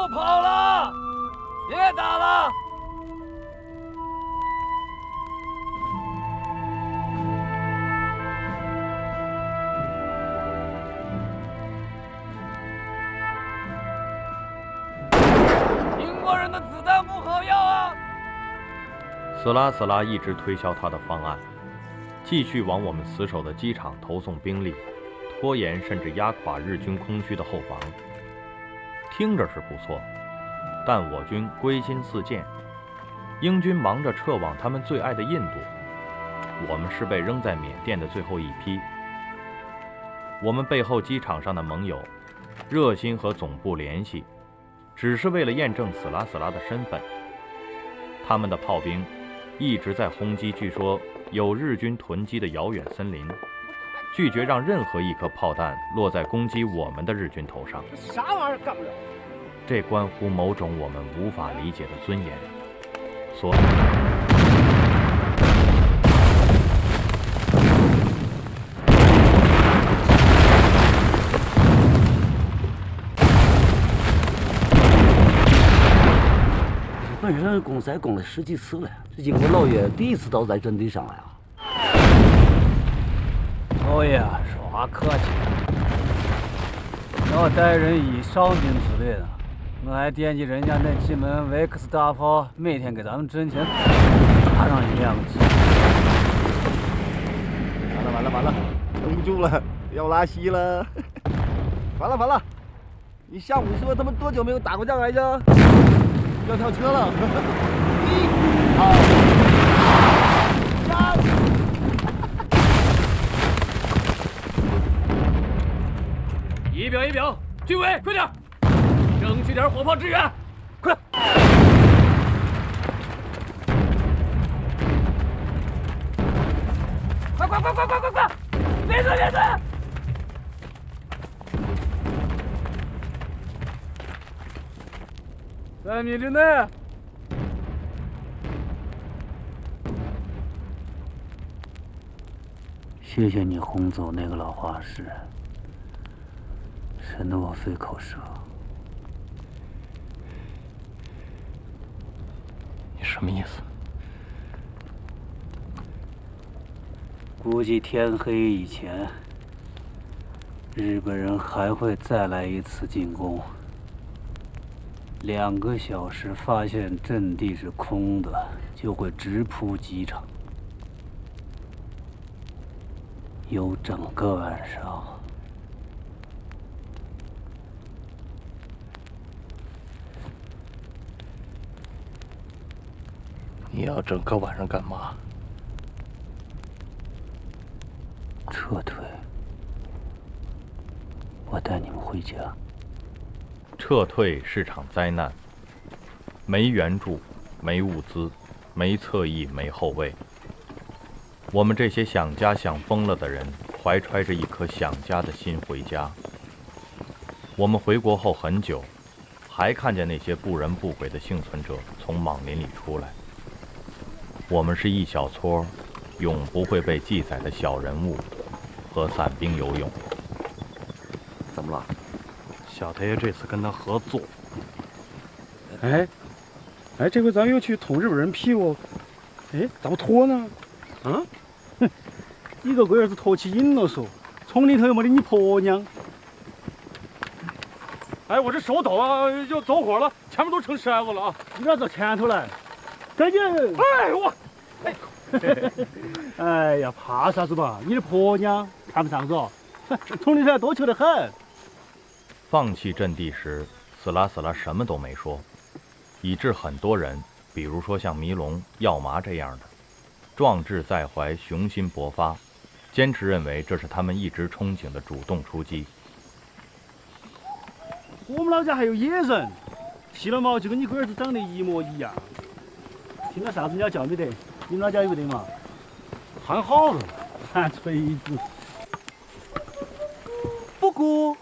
都跑了，别打了。英国人的子弹不好要啊！斯拉斯拉一直推销他的方案，继续往我们死守的机场投送兵力，拖延甚至压垮日军空虚的后方。听着是不错，但我军归心似箭，英军忙着撤往他们最爱的印度，我们是被扔在缅甸的最后一批。我们背后机场上的盟友热心和总部联系，只是为了验证斯拉斯拉的身份。他们的炮兵一直在轰击据说有日军囤积的遥远森林，拒绝让任何一颗炮弹落在攻击我们的日军头上。啥玩意儿干不了？这关乎某种我们无法理解的尊严。所以，日本人攻塞攻了10几次了，这英国老爷第一次倒在阵地上了呀。老爷，说话客气，要带人以上宾之类的。我还惦记人家那几门维克斯大炮，每天给咱们挣钱，打上1、2个击。完了，撑不住了，要拉稀了。完了，你下午说他们多久没有打过仗来着？要跳车了。1、2、3。仪表，军委，快点，争取点火炮支援，快！快！别走！3米之内。谢谢你轰走那个老花师，省得我费口舌。你什么意思？估计天黑以前，日本人还会再来一次进攻。2个小时发现阵地是空的，就会直扑机场。有整个晚上。你要整个晚上干嘛？撤退。我带你们回家。撤退是场灾难，没援助，没物资，没侧翼，没后卫。我们这些想家想疯了的人，怀揣着一颗想家的心回家。我们回国后很久，还看见那些不人不鬼的幸存者从莽林里出来。我们是一小撮永不会被记载的小人物和散兵游勇。怎么了？小太爷这次跟他合作。哎，这回咱又去捅日本人屁股，咋不脱呢？啊？哼，一个龟儿子脱起瘾了说，从里头又没得你婆娘。哎，我这手抖啊，要着火了，前面都成山子了啊！你不要走前头来。再见。哎，我，哎呀，怕啥子吧？你的婆娘看不上嗦，从里头多求得很。放弃阵地时，斯拉什么都没说，以致很多人，比如说像迷龙、耀麻这样的，壮志在怀，雄心勃发，坚持认为这是他们一直憧憬的主动出击。我们老家还有野人，剃了毛就跟你龟儿子长得一模一样。听到啥子鸟叫没得？你们老家有没得嘛？喊好了，喊锤子。不过。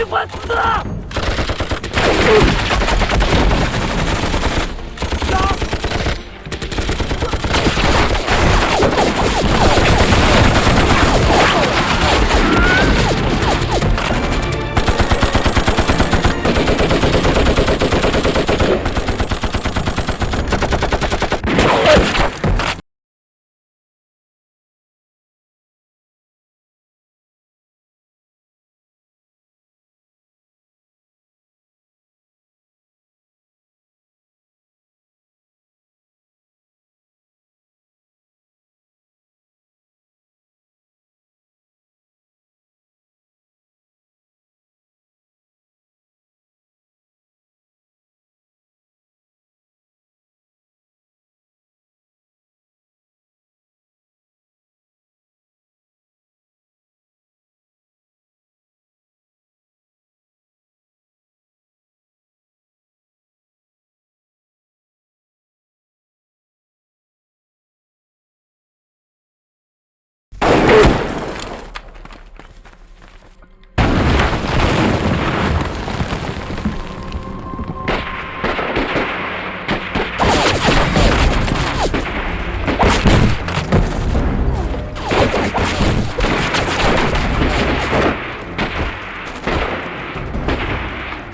喜欢死啊！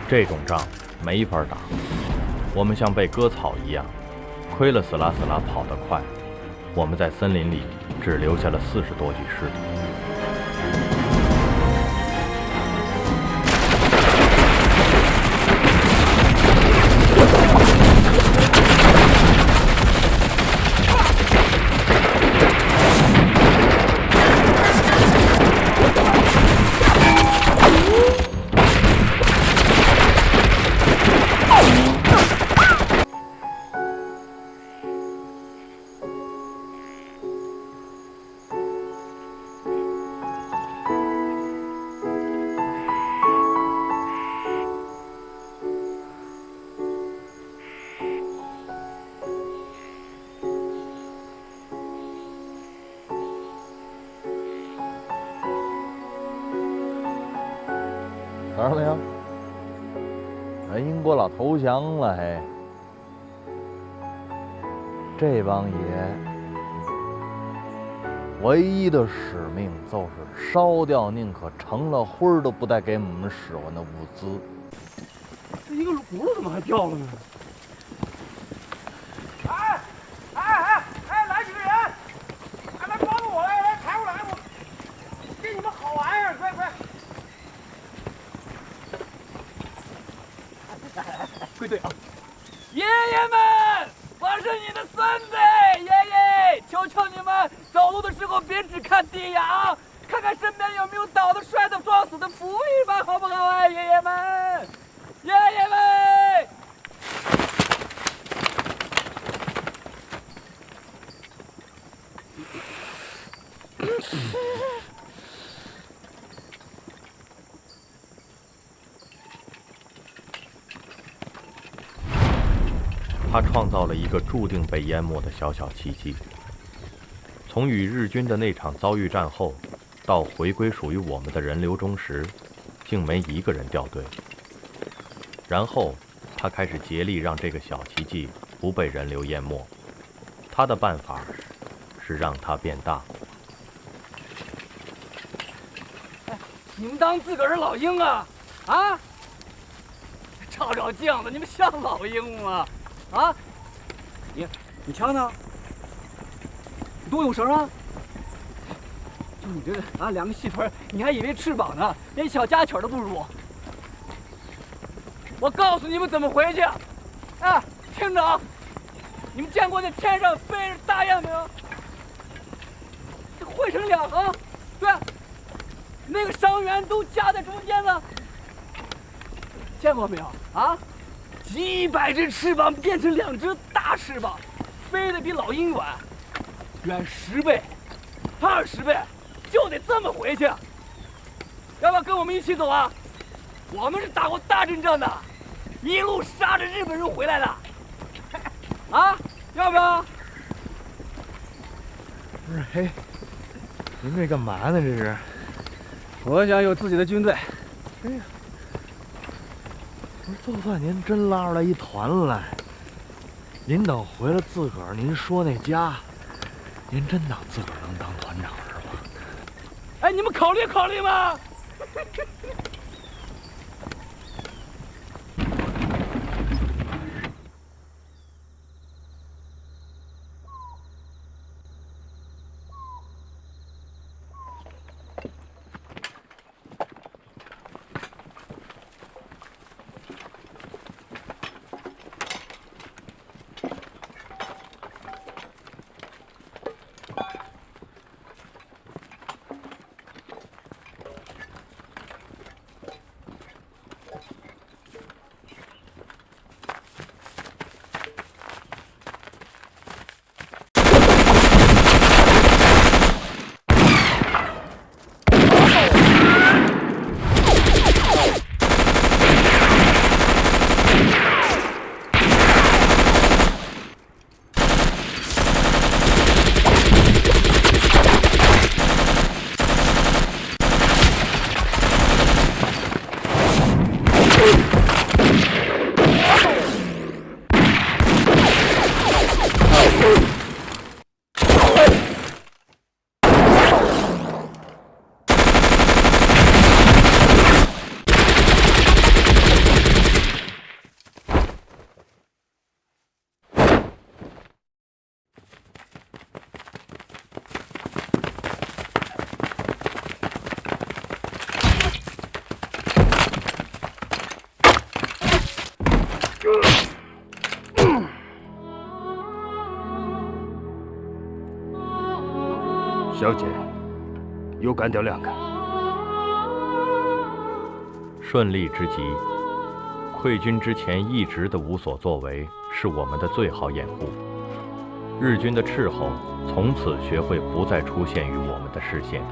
这种仗没法打，我们像被割草一样，亏了死拉跑得快，我们在森林里只留下了40多具尸体。咋了？人英国佬投降了嘿，这帮爷唯一的使命就是烧掉宁可成了灰儿都不带给我们使唤的物资。这一个轱辘怎么还掉了呢？来几个人！来帮助我来抬过来，我给你们好玩意儿，快！归队啊！爷爷们，我是你的孙子，爷爷，求求你们，走路的时候别只看地呀，看看身边有没有倒的、摔的、撞死的，扶一把好不好啊，爷爷们，爷爷们！他创造了一个注定被淹没的小小奇迹。从与日军的那场遭遇战后，到回归属于我们的人流中时，竟没一个人掉队。然后，他开始竭力让这个小奇迹不被人流淹没。他的办法是让它变大。你们当自个儿是老鹰啊？啊？照镜子，你们像老鹰吗？啊！你枪呢？你多有绳啊！就你这2个细腿，你还以为翅膀呢？连小家雀都不如。我告诉你们怎么回去。啊，听着，你们见过那天上飞着大雁没有？这汇成2行，对，那个伤员都夹在中间呢。见过没有？啊？几百只翅膀变成2只大翅膀，飞得比老鹰远10倍、20倍，就得这么回去。要不要跟我们一起走啊？我们是打过大阵仗的，一路杀着日本人回来的。啊，要不要？不是，嘿，您这干嘛呢？这是？我想有自己的军队。哎呀，我说就算您真拉出来一团来，您等回来自个儿您说那家，您真当自个儿能当团长是吧？哎，你们考虑考虑吗？小姐，又干掉2个。顺利之极，溃军之前一直的无所作为是我们的最好掩护。日军的斥候从此学会不再出现于我们的视线。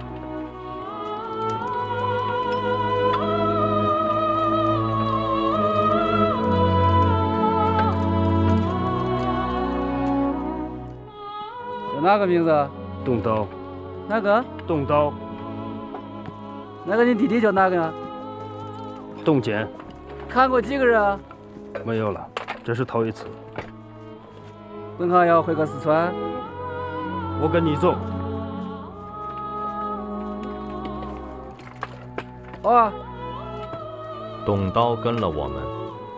叫哪个名字？动刀。哪个？动刀。那个你弟弟叫哪个呀？动简。看过几个人啊？没有了，这是头一次。本行要回个四川。我跟你走。好啊。董刀跟了我们，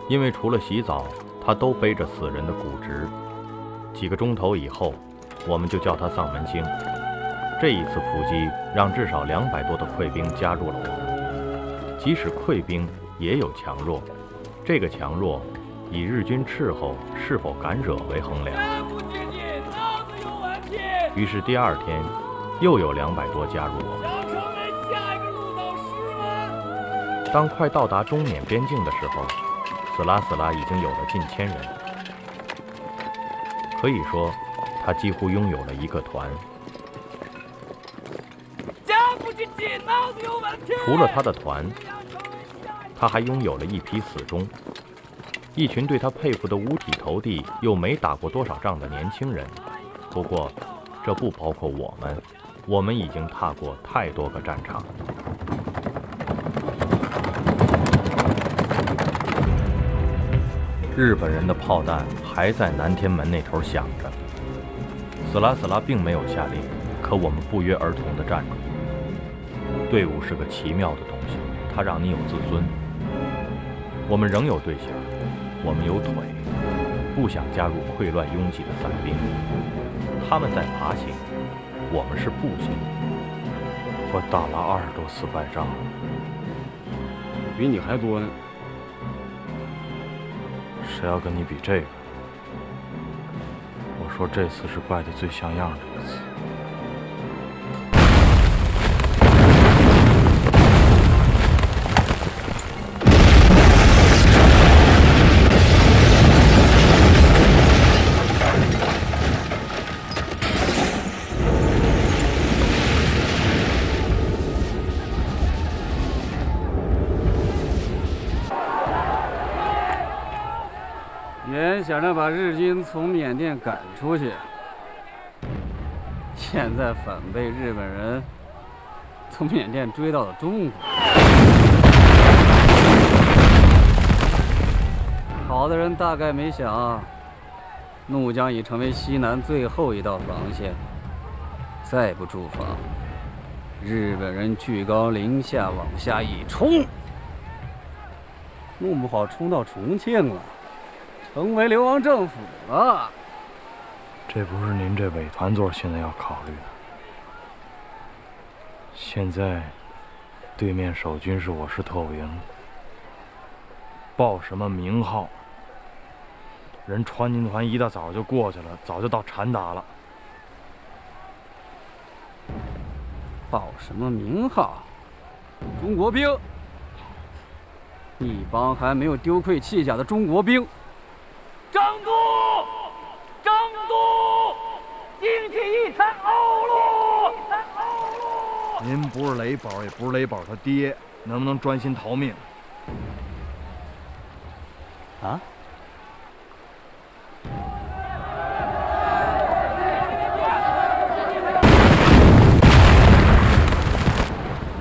因为除了洗澡，他都背着死人的骨殖。几个钟头以后，我们就叫他丧门星。这一次伏击让至少200多的溃兵加入了我们。即使溃兵也有强弱，这个强弱以日军斥候是否敢惹为衡量。于是第2天又有200多加入我们。当快到达中缅边境的时候，死拉已经有了近1000人，可以说他几乎拥有了一个团。除了他的团，他还拥有了一批死忠，一群对他佩服得五体投地又没打过多少仗的年轻人。不过这不包括我们已经踏过太多个战场。日本人的炮弹还在南天门那头响着。死拉并没有下令，可我们不约而同地站住。队伍是个奇妙的东西，它让你有自尊。我们仍有队形，我们有腿，不想加入溃乱拥挤的散兵。他们在爬行，我们是步行。我打了20多次败仗，比你还多呢。谁要跟你比这个？我说这次是败得最像样的一次。原想着把日军从缅甸赶出去，现在反被日本人从缅甸追到了中国。跑的人大概没想，怒江已成为西南最后一道防线，再不驻防，日本人居高临下往下一冲，弄不好冲到重庆了，成为流亡政府了。这不是您这伪团座现在要考虑的。现在，对面守军是我师特务营，报什么名号？人川军团一大早就过去了，早就到禅达了。报什么名号？中国兵，一帮还没有丢盔弃甲的中国兵。张都，张都，惊起一滩鸥鹭！您不是雷宝，也不是雷宝他爹，能不能专心逃命？啊？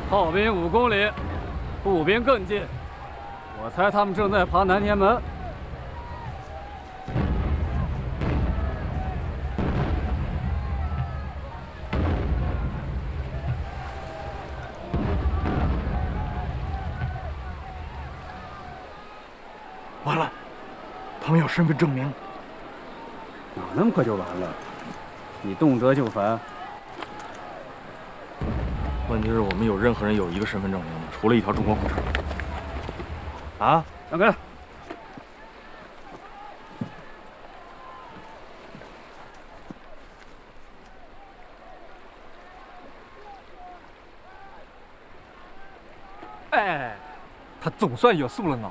炮兵5公里，步兵更近。我猜他们正在爬南天门。完了，他们有身份证明。哪那么快就完了？你动辄就烦。问题是我们有任何人有一个身份证明吗？除了一条中国护照。啊？让开！哎，他总算有数了呢。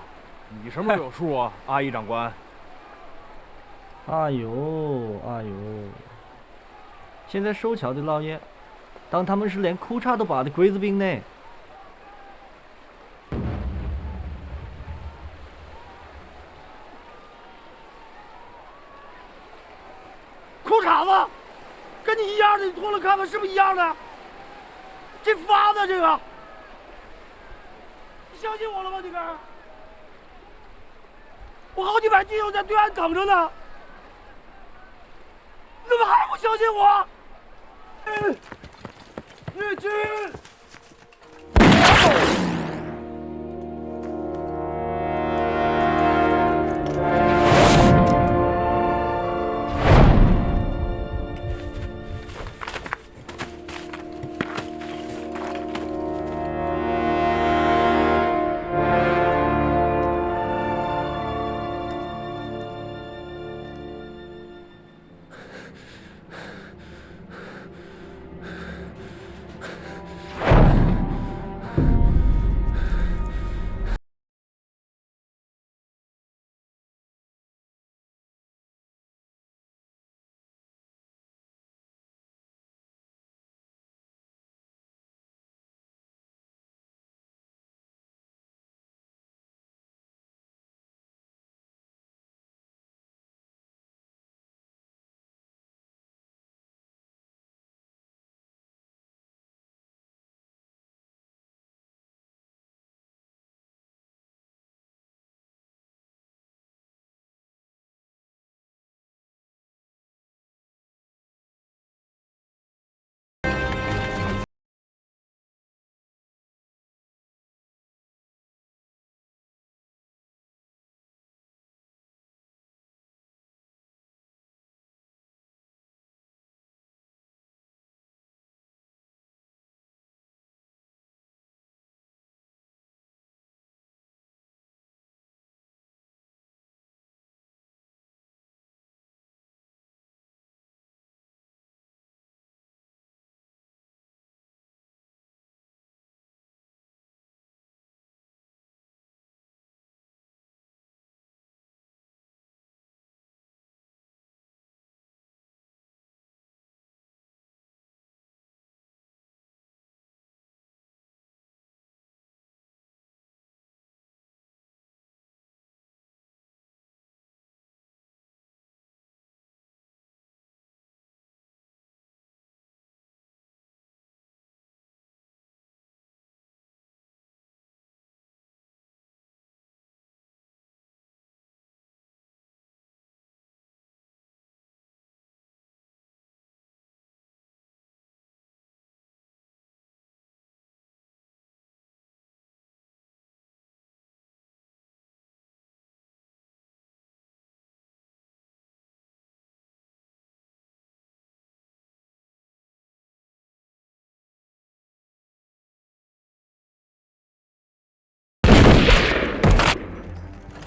你什么时候有数啊，阿姨长官？哎呦，哎呦！现在手巧的老爷，当他们是连裤衩都拔的鬼子兵呢。裤衩子，跟你一样的，你脱了看看是不是一样的？这发的这个，你相信我了吗，你哥？我好几百弟兄在对岸等着呢，你怎么还不相信我？日军！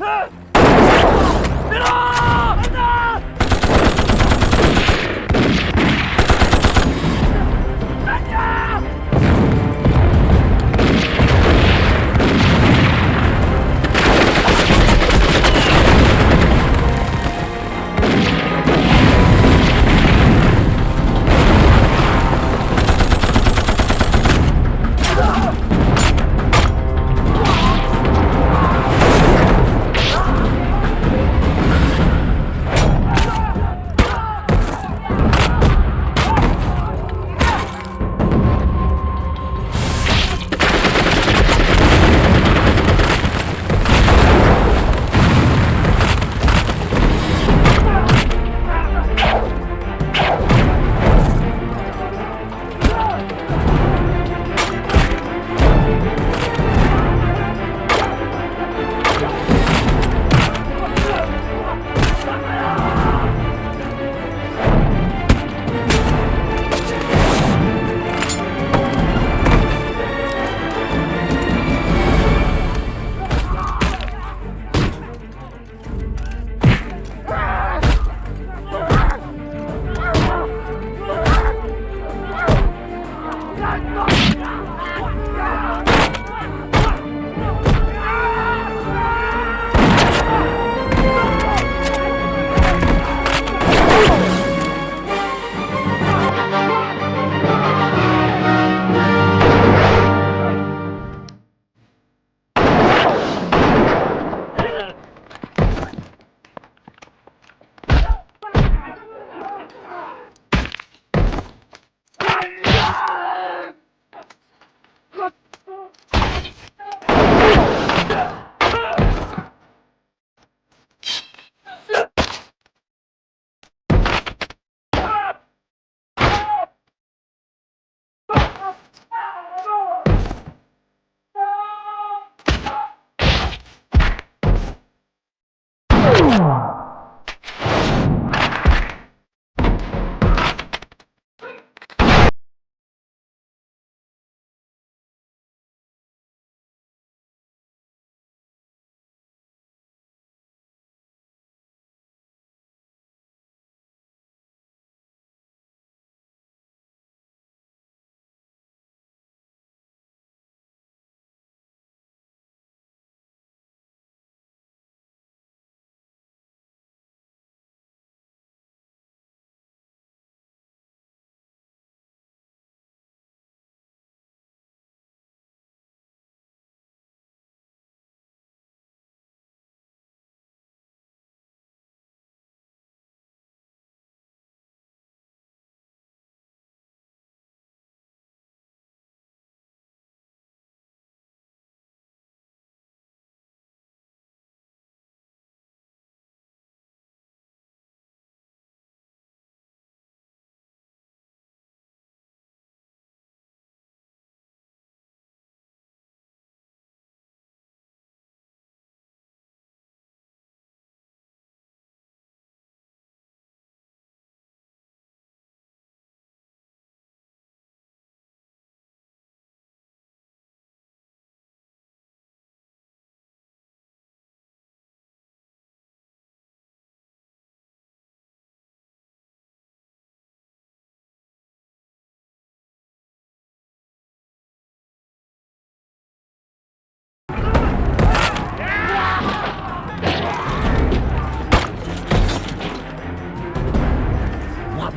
别动！儿子！站住！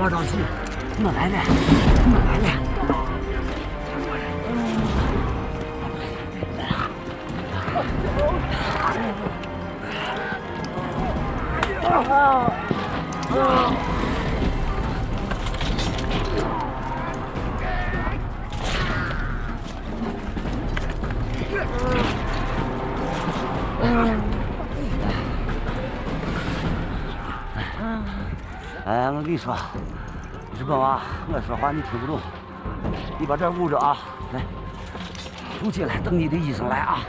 我着急，我来了，我来了。哎，我跟你说，日本娃，我说话你听不懂，你把这捂着啊，来，出去了，等你的医生来啊。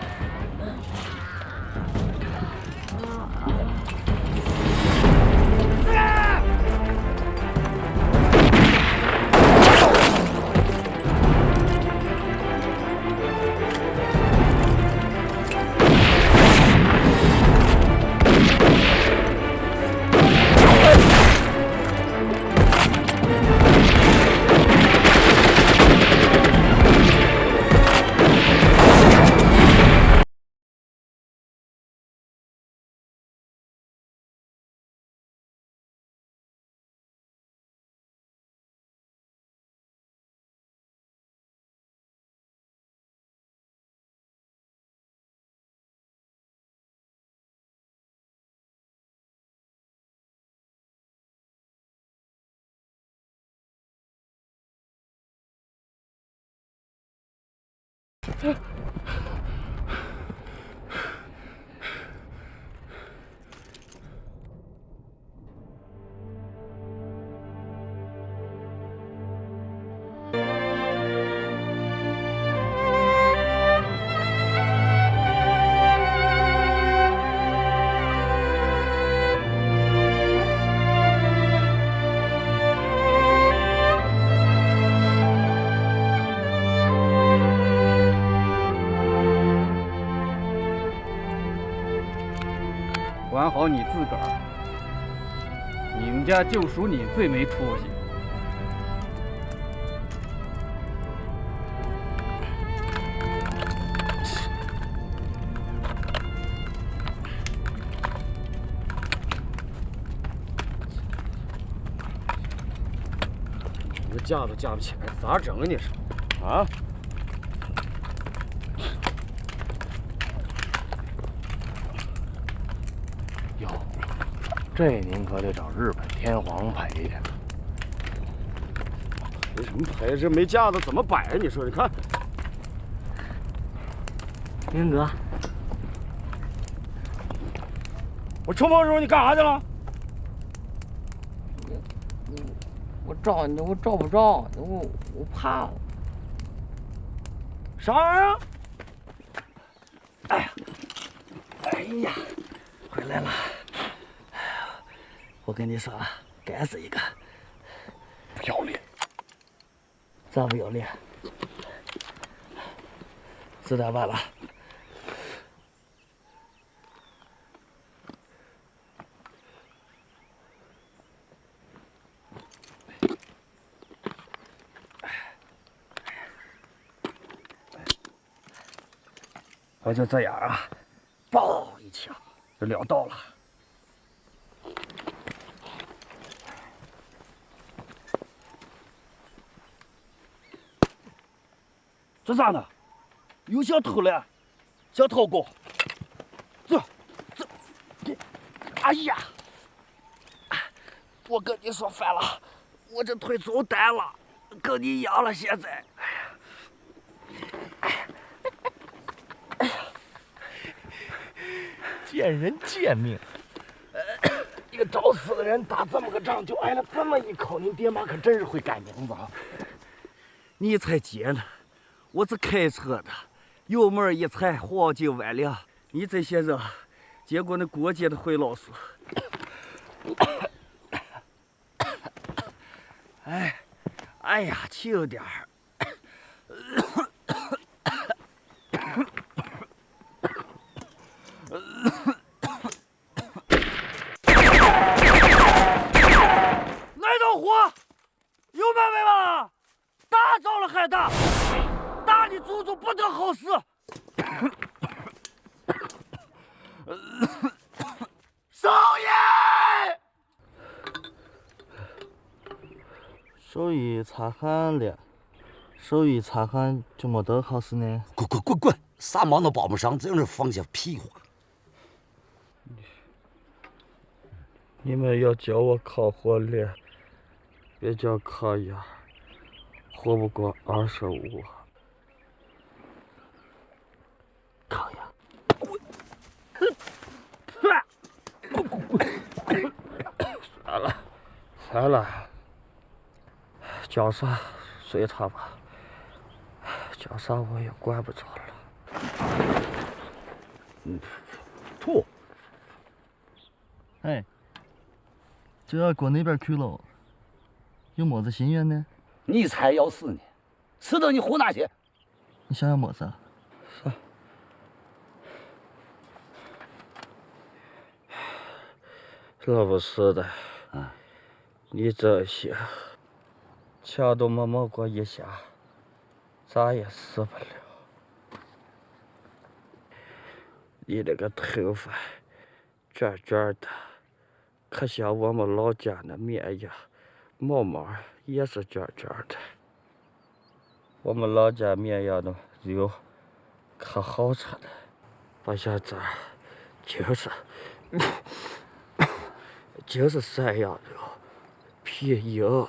管好你自个儿，你们家就属你最没出息。你这架都架不起来，咋整啊？你说啊？哟，这您可得找日本天皇赔去。有什么赔？这没架子怎么摆啊？你说，你看，明哥，我冲锋时候你干啥去了？我找你，我找不着，我怕了。啥玩意儿？哎呀，回来了！我跟你说，该死一个！不要脸！咋不要脸？子弹完了。我就这样啊，爆一枪就撂倒了。这咋呢？又想偷了？想逃过？这，哎呀！我跟你说反了，我这腿中弹了，跟你一样了。现在，见人见命。一个找死的人打这么个仗，就挨了这么一口，你爹妈可真是会改名字啊！你才接呢，我是开车的，油门一踩，黄金万两。你这些人，结果那过街的回老鼠。哎呀，轻点儿。那道火有门为嘛？打着了还打，打你祖宗不得好死。少爷，手一擦汗了，手一擦汗就没得好事呢。滚！啥忙都帮不上，净是放些屁话。你们要叫我烤火脸，别叫烤鸭，活不过25。烤鸭，算了，叫啥随他吧，叫啥我也管不着了。吐。哎，就要过那边去喽，有么子心愿呢？你才要死呢，死等你活哪些？你想要么子？老不死的，你这些枪都没摸过一下，咋也死不了。你那个头发卷卷的，可像我们老家那绵羊，毛毛也是卷卷的。我们老家绵羊的肉可好吃了，不像这儿就是山羊肉，皮硬，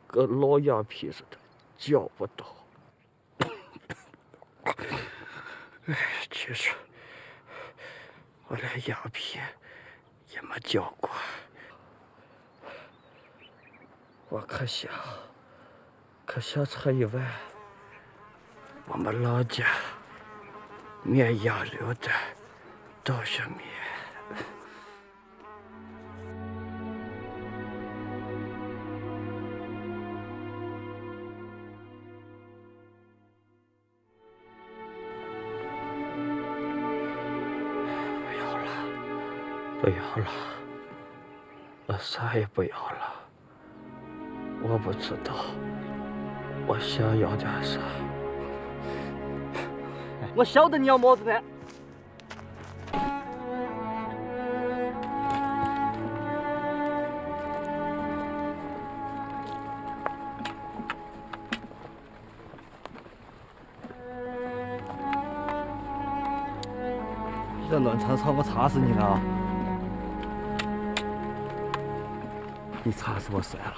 跟老羊皮似的，嚼不到。其实我连鸦片也没嚼过，我可想吃一碗我们老家绵阳溜的刀削面。不要了，我啥也不要了。我不知道我想要点啥。我晓得你要么子呢。你这乱吵吵，我插死你了！你插死我算了。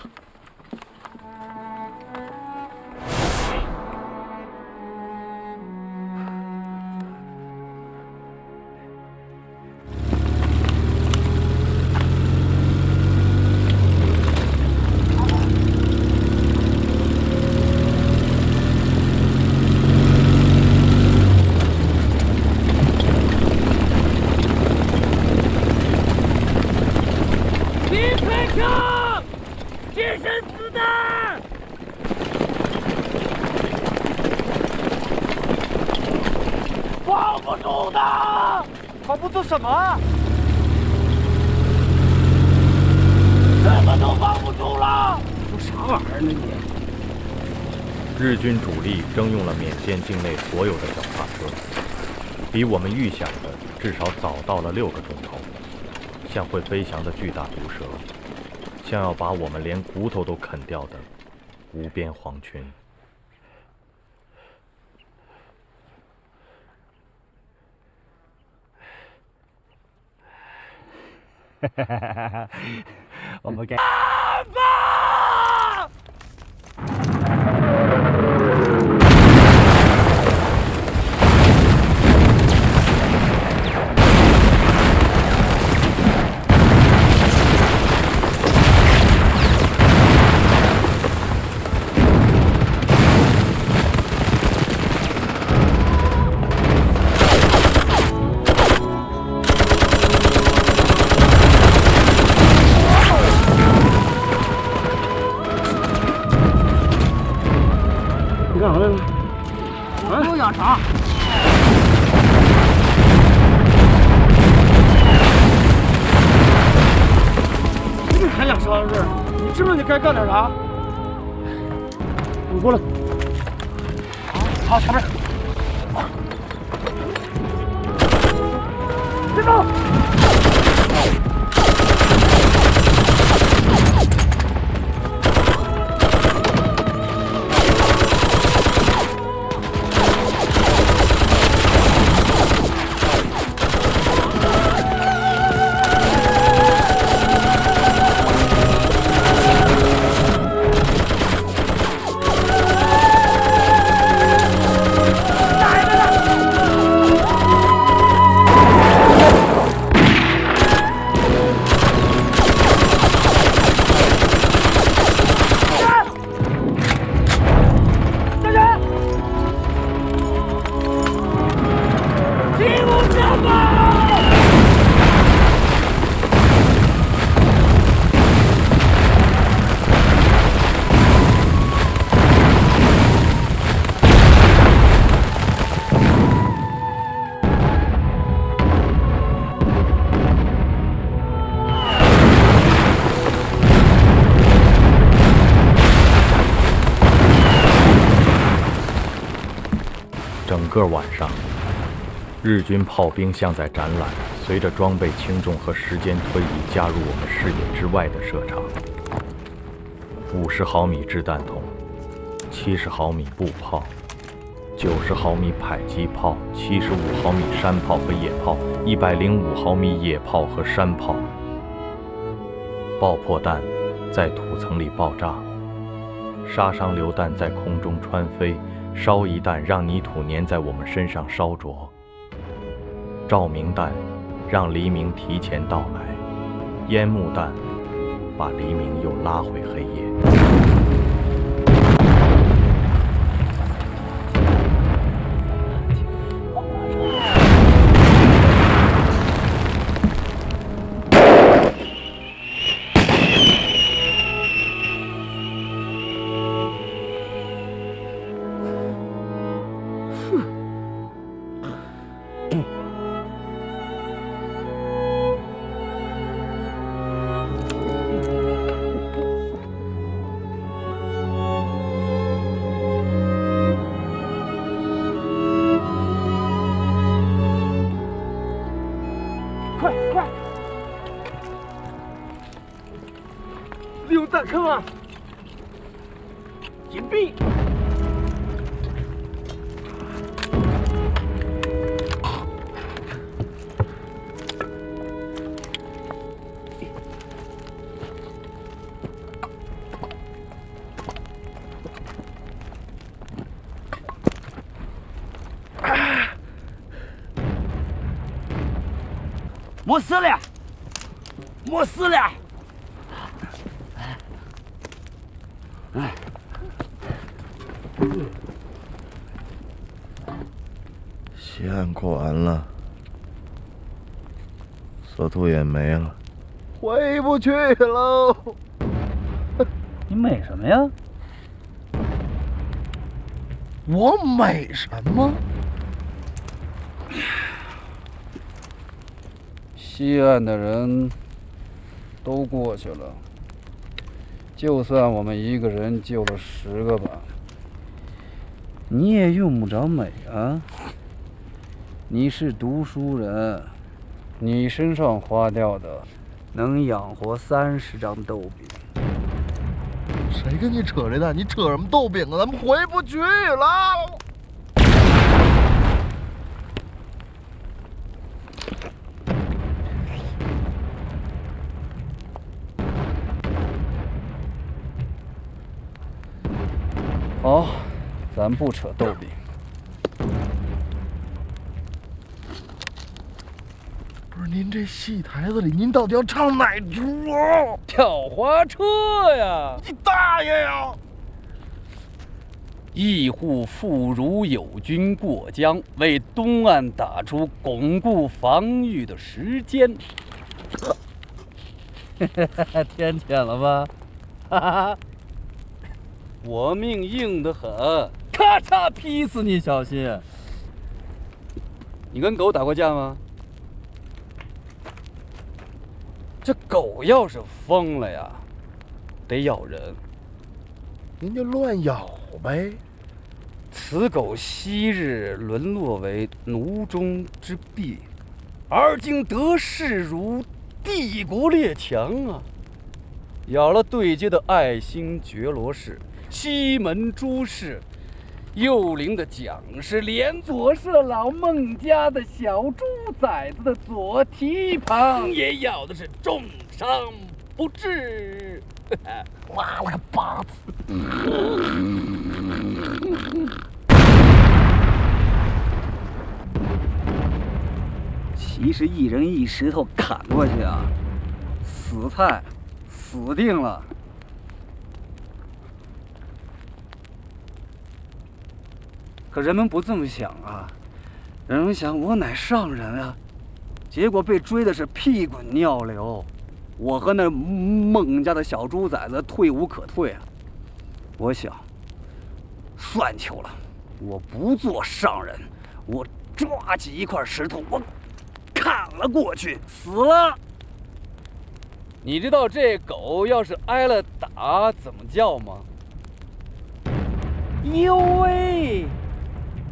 防不住什么？什么都防不住了！都啥玩意儿呢你？日军主力征用了缅甸境内所有的脚踏车，比我们预想的至少早到了6个钟头，像会飞翔的巨大毒蛇，像要把我们连骨头都啃掉的无边黄群。我们该。干啥来了？我有养啥？你还养啥事儿？你知不知道你该干点啥？你过来。好，前面。别动！整个晚上，日军炮兵像在展览，随着装备轻重和时间推移，加入我们视野之外的射场。50毫米掷弹筒，70毫米步炮，90毫米迫击炮，75毫米山炮和野炮，105毫米野炮和山炮。爆破弹在土层里爆炸，杀伤榴弹在空中穿飞。烧一弹，让泥土粘在我们身上烧灼。照明弹让黎明提前到来，烟幕弹把黎明又拉回黑夜。利用弹坑啊！隐蔽。没事了，没事了。线过完了，色图也没了，回不去喽。你美什么呀？我美什么？西岸的人都过去了，就算我们一个人救了10个吧，你也用不着美啊。你是读书人，你身上花掉的能养活30张豆饼。谁跟你扯这蛋？你扯什么豆饼啊？咱们回不去了。好，咱不扯豆饼。不是您这戏台子里，您到底要唱哪出啊？跳花车呀！你大爷呀！义护妇孺友军过江，为东岸打出巩固防御的时间。天谴了吧？哈哈！我命硬得很，咔嚓劈死你，小心！你跟狗打过架吗？这狗要是疯了呀，得咬人。您就乱咬呗。此狗昔日沦落为奴中之婢，而今得势如帝国列强啊！咬了对接的爱新觉罗氏、西门朱氏，幼龄的蒋氏，连左氏老孟家的小猪崽子的左蹄膀也咬的是重伤不治。拉了个巴子！其实一人一石头砍过去啊，死菜死定了。可人们不这么想啊，人们想我乃上人啊，结果被追的是屁滚尿流。我和那孟家的小猪崽子退无可退啊！我想，算球了，我不做上人，我抓起一块石头，我砍了过去，死了。你知道这狗要是挨了打怎么叫吗？呦喂，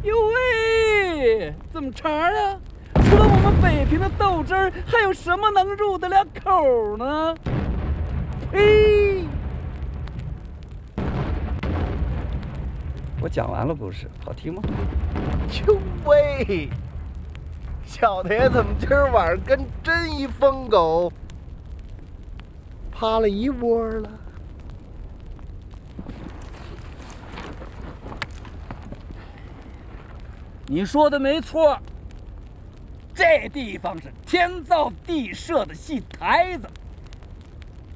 呦喂，怎么茬啊？除了我们北平的豆汁儿，还有什么能入得了口呢？呸！我讲完了，不是？好听吗？哟喂，小爷怎么今儿晚上跟真一疯狗趴了一窝了？你说的没错。这地方是天造地设的戏台子，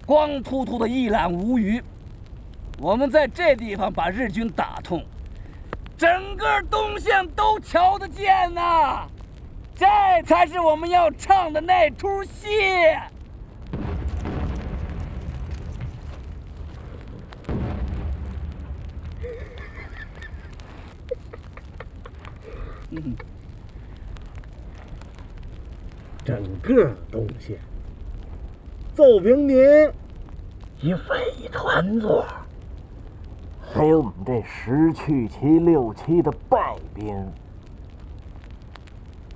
光秃秃的一览无余。我们在这地方把日军打痛，整个东线都瞧得见呐！这才是我们要唱的那出戏。整个东线奏平您以伪团座，还有我们这10去其6期的败兵，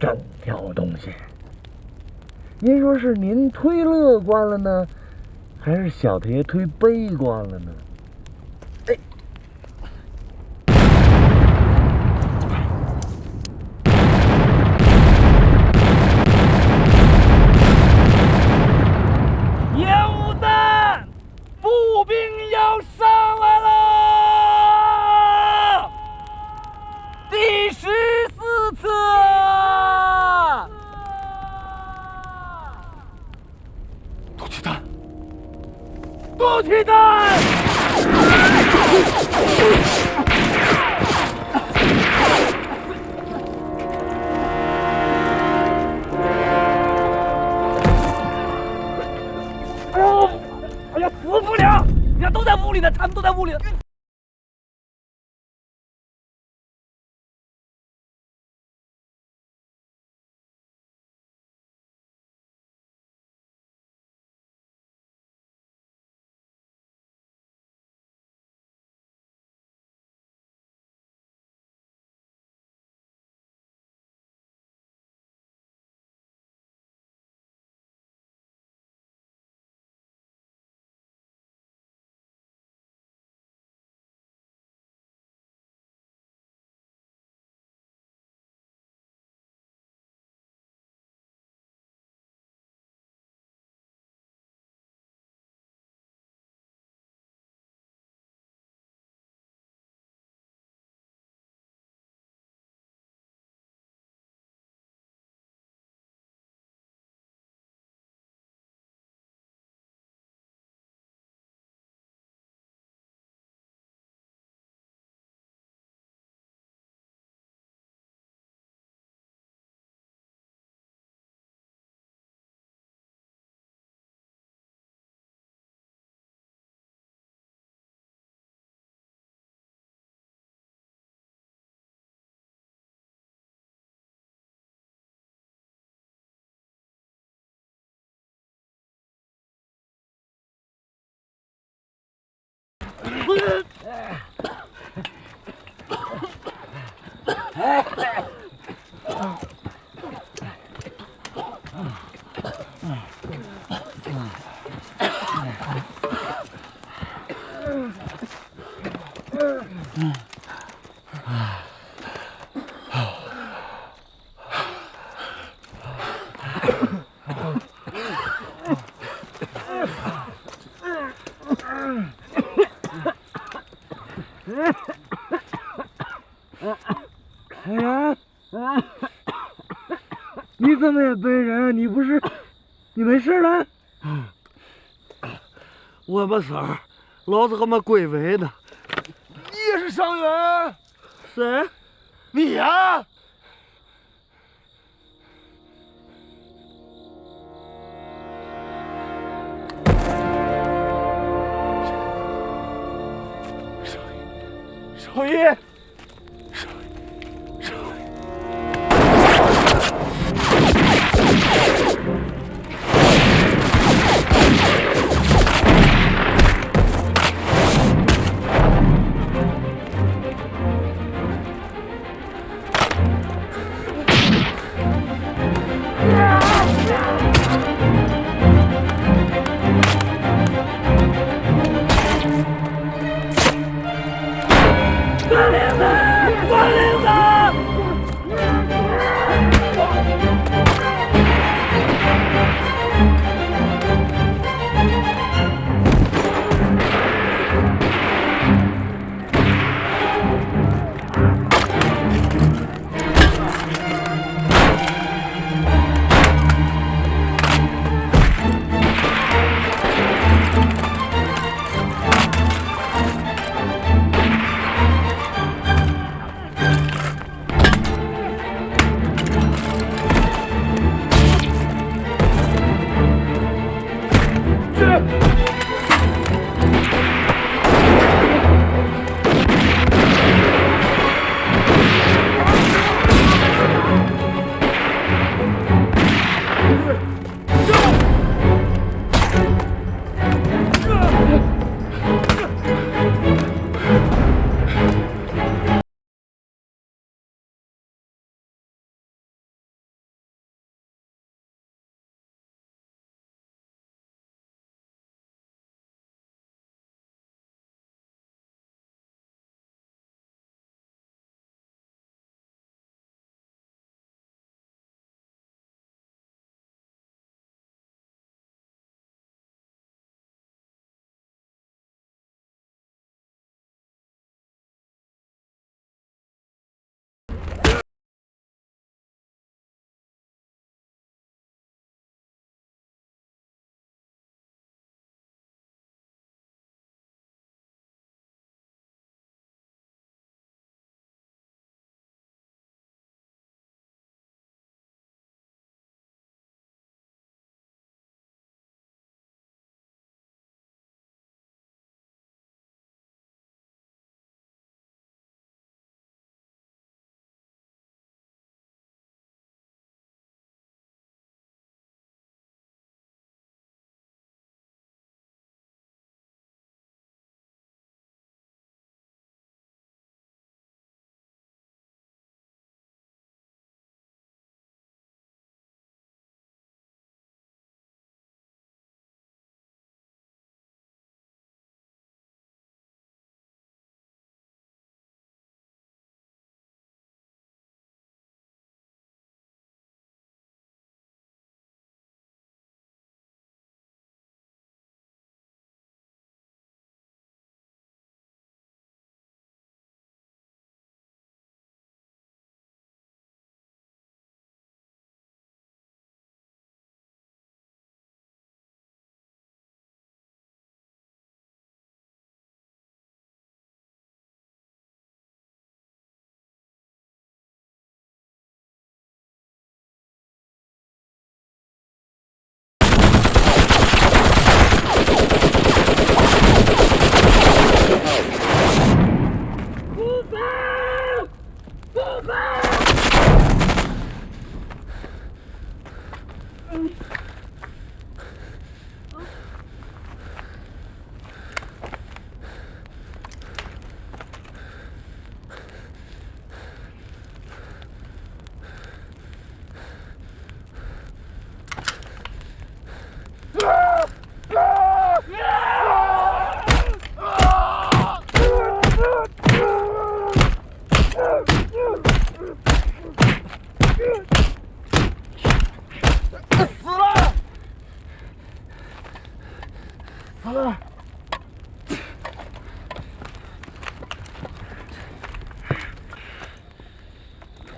整条东线，您说是您忒乐观了呢，还是小太爷忒悲观了呢？步兵要上来了！第14次，毒气弹，毒气弹！哎呀，死不了！人家都在屋里呢，他们都在屋里呢。哎呀，你怎么也背人？你不是，你没事了？我没事儿，老子还没归位呢。你也是伤员？谁？你呀？少爷。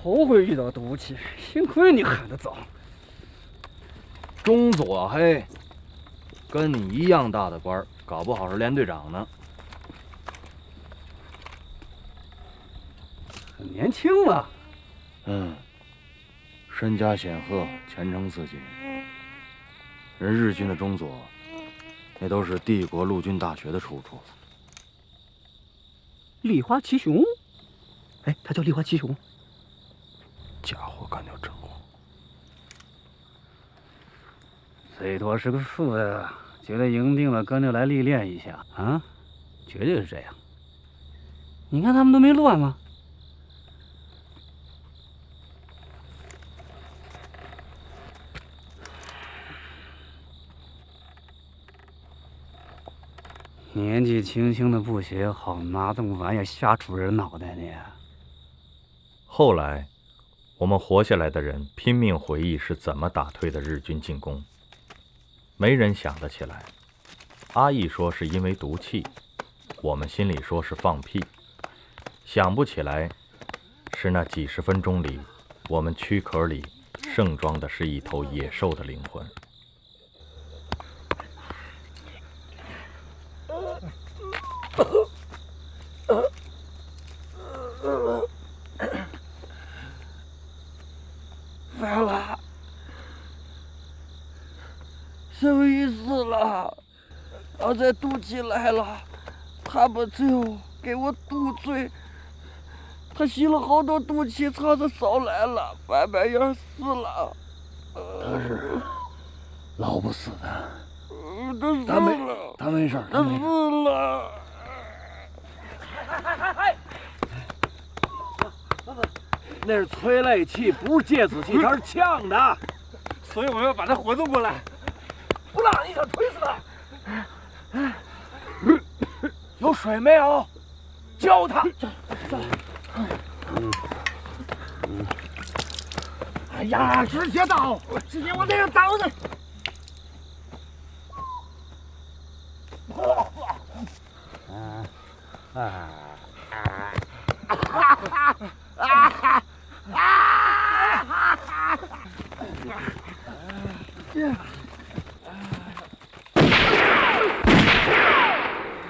头回遇到毒气，幸亏你喊得早。中佐黑，跟你一样大的官儿，搞不好是连队长呢。很年轻嘛。身家显赫，前程似锦。人日军的中佐，那都是帝国陆军大学的出处。立花奇雄，哎，他叫立花奇雄。家伙干掉真火。最多是个副的，觉得赢定了，跟着来历练一下啊，绝对是这样。你看他们都没乱吗？年纪轻轻的不学好，拿这么玩意儿瞎杵人脑袋呢。后来，我们活下来的人拼命回忆是怎么打退的日军进攻，没人想得起来。阿义说是因为毒气，我们心里说是放屁，想不起来是那几十分钟里，我们躯壳里盛装的是一头野兽的灵魂。完了，什么意思了？刚才毒气来了，他们最后给我堵嘴，他吸了好多毒气，肠子烧来了，外边也死了。他是老不死的，他死了，他没事，他死了。那是催泪气，不是芥子气，它是呛的，所以我要把他活动过来。不让你想推死他。有水没有？浇他。哎呀，直接倒，直接往脸上倒的。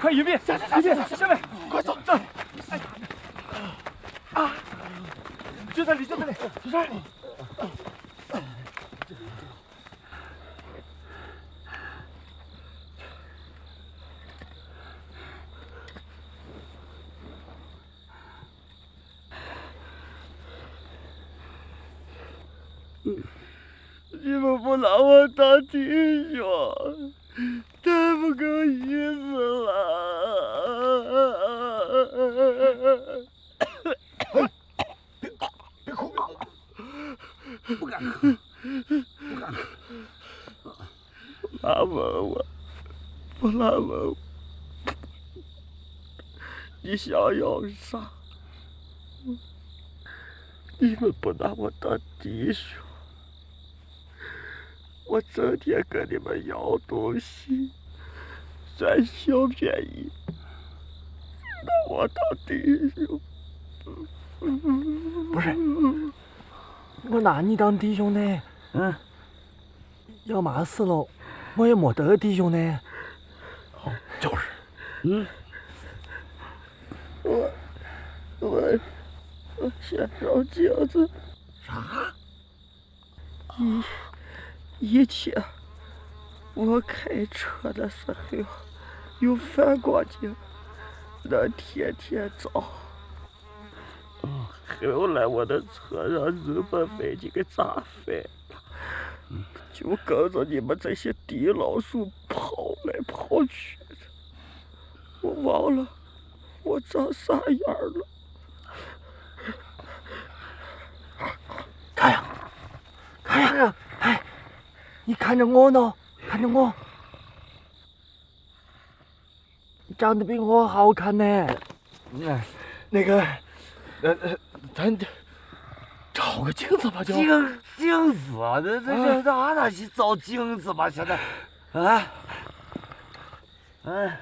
快迎宾，下面，快走，走！就在这里，就这儿。你们不拿我当弟兄，太不够意思了。别哭，不敢哭，不敢哭。拉问我，不拉问我，你想要啥？你们不拿我当弟兄，我整天跟你们要东西，占小便宜，拿我当弟兄。不是，我拿你当弟兄呢。要嘛事了，我也没得弟兄呢。就是。我想照镜子。啥？以前我开车的时候有反光镜，能天天照。后来我的车让日本飞机给炸飞了，就跟着你们这些地老鼠跑来跑去的，我忘了我长啥样了。看呀，哎，你看着我呢，看着我，你长得比我好看呢。那个，咱照个镜子吧，就镜子，这哪能去照镜子吧？现在，哎，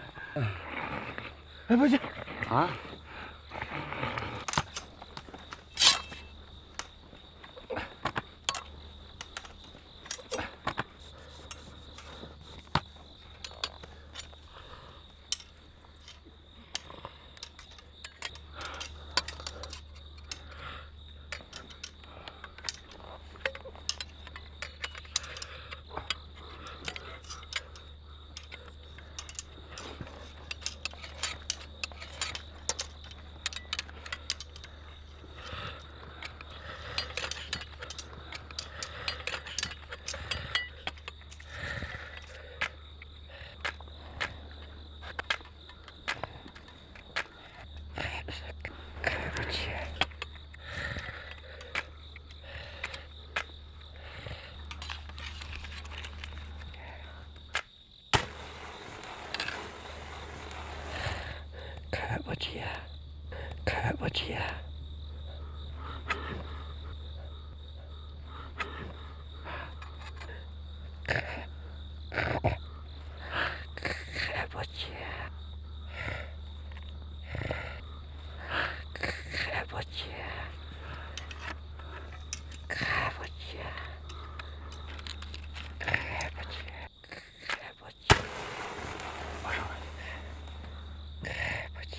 不行啊！开不起，开不起，开不起，开不起，开不起，马上来，开不起。